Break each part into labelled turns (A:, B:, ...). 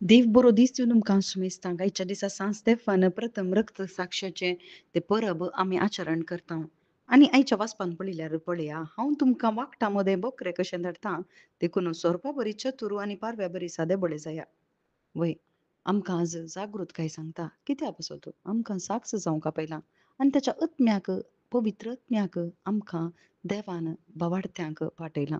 A: देव बरो दीस दिवन तुमकां सुमेस्तां आयच्या दिसा सांज स्तेफान प्रथम रक्त साक्षाचे ते परब आमी आचरण करता. आनी आयच्या वाचपान पळयल्यार पळया हांव तुमकां वागटा मदें बकरे कशें धाडटा देखून सोरपा बरी चतुर आनी पारव्या बरी सादे बळे जाया. वय आमकां आज जागृतकाय सांगता कित्या पासो तो आमकां साक्ष जावंक आपयला आनी ताच्या आत्म्याक पवित्र आत्म्याक आमकां देवान भावार्थ्यांक पाठयला.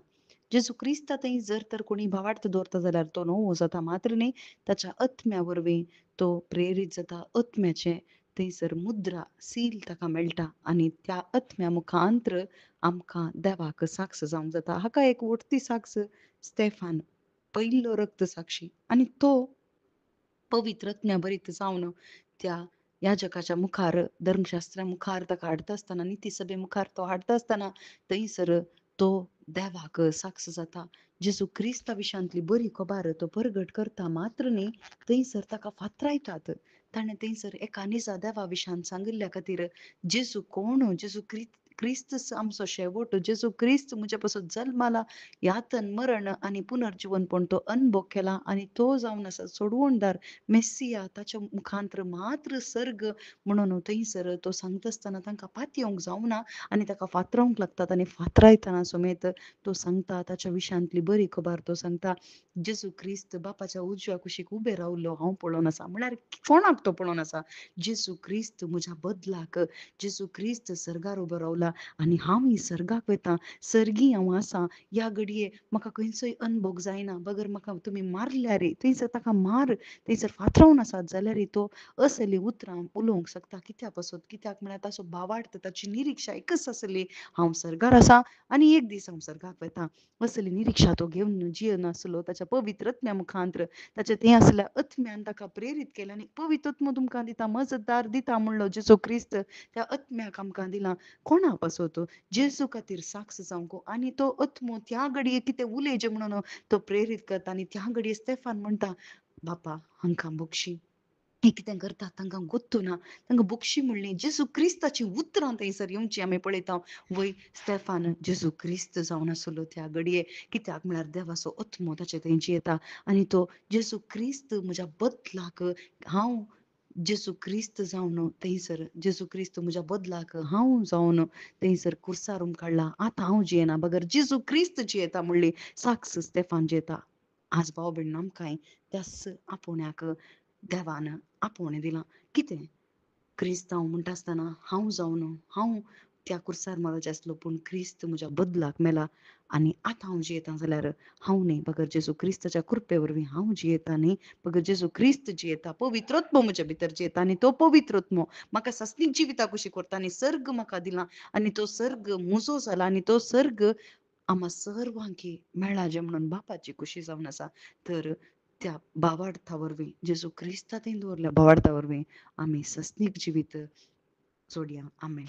A: जेजू क्रिस्ता थंय जर तर कोणी भावार्थ दवरता जाल्यार तो नवो जाता मात्र न्ही ताच्या आत्म्या वरवीं तो प्रेरीत जाता. आत्म्याचे थंयसर मुद्रा सील ताका मेळटा आनी त्या आत्म्या मुखांतर आमकां देवाक साक्ष जावंक जाता. हाका एक उठती साक्ष स्तेफान पयलो रक्त साक्षी आनी तो पवित्र आत्म्या भरीत जावन त्या याजकाच्या मुखार धर्मशास्त्रा मुखार ताका हाडटा आसतना निती सभे मुखार तो हाडटा आसतना थंयसर तो देवाक साक्ष जाता. जेजू क्रिस्ता विशांतली बरी खबर तो परगट करता मात्र न्ही थंयसर ताका फातरायतात. ताणें थंयसर एका निजा देवा विशांत सांगिल्ल्या खातीर जेजू कोण जेजू क्रिस्त आमचो शेवट जेजू क्रिस्त म्हजे पासून जल्माला यातन मरण आनी पुनर्जीवन पण तो अनुभव केला आनी तो जावन आसा सोडवणदार मेस्सिया ताच्या मुखांतर मात्र सर्ग म्हणून थंयसर तो सांगता आसतना तांकां पातयेवंक जावना आनी ताका फातरावंक लागतात आनी फातरायतना समेत तो सांगता ताच्या विशांतली बरी खबर तो सांगता जेजू क्रिस्त बापाच्या उजव्या कुशीक उबे रावलो हांव पळोवन आसा म्हळ्यार कोणाक तो पळोवन आसा जेजू क्रिस्त म्हज्या बदलाक जेजू क्रिस्त सर्गार उबो रावला आनी हांव ही सर्गाक वता सर्गी हांव आसा ह्या घडये म्हाका खंयचोय अनभोग जायना बगर म्हाका तुमी मारल्यार थंयसर ताका मार थंयसर फातरावन आसात जाल्यार तो असली उतरां उलोवंक शकता कित्या पासून कित्याक म्हळ्यार ताचो भावार्थ ताची निरीक्षा एकच आसली हांव सर्गार आसा आनी एक दीस हांव सर्गाक वता असली निरीक्षा तो घेवन जियनासलो ताच्या पवित्र आत्म्या मुखांतर ताचे तें आसल्या आत्म्यान ताका प्रेरीत केलें आनी पवित्र आत्मो तुमकां दिता मजतदार दिता म्हणलो जेजू क्रिस्त त्या आत्म्याक आमकां दिला कोणा पासो तो जेजू खातीर साक्ष जावंक आनी तो आत्मो त्या घडये कितें उलयचें म्हणून तो प्रेरीत करता आनी त्या घडये स्तेफान म्हणटा बापा हांकां बक्षी हे कितें करतात तांकां गोत्तू ना तांकां बक्षी म्हणली जेजू क्रिस्ताची उतरां थंयसर येवची आमी पळयता वय स्तेफान जेजू क्रिस्त जावन आसलो त्या घडये कित्याक म्हळ्यार देवाचो आत्मो ताचे थंयची येता आनी तो जेजू क्रिस्त म्हज्या बदलाक हांव जेजू क्रिस्त जावन थंयसर जेजू क्रिस्त म्हज्या बदलाक हांव जावन थंयसर कुर्सारून काडला आतां हांव जियेना बगर जेजू क्रिस्त जियेता म्हणली साक्ष स्तेफान जियेता आज भाव भयण आमकांय त्याच आपोवण्याक देवान आपोवणें दिलां कितें क्रिस्तांव म्हणटा आसतना हांव जावन हांव त्या कुर्सार मराचे आसलो पूण क्रिस्त म्हज्या बदलाक मेला आनी आतां हांव जियेता जाल्यार हांव न्ही बगर जेजू क्रिस्ताच्या कृपे वरवीं हांव जियेता न्ही बगर जेजू क्रिस्त जियेता पवित्र आत्मो म्हज्या भितर जियेता आनी तो पवित्र आत्मो म्हाका सस्तीक जिविता कशी करता आनी सर्ग म्हाका दिला आनी तो सर्ग म्हजो जाला आनी तो सर्ग आम्हा सर्वांकी मेळ्ळा जें म्हणून बापाची खुशी जावन आसा तर त्या भावार्था वरवीं जेजू क्रिस्ता थंय दवरल्या भावार्था वरवीं आमी सस्तीक जिवीत जोडया आमेन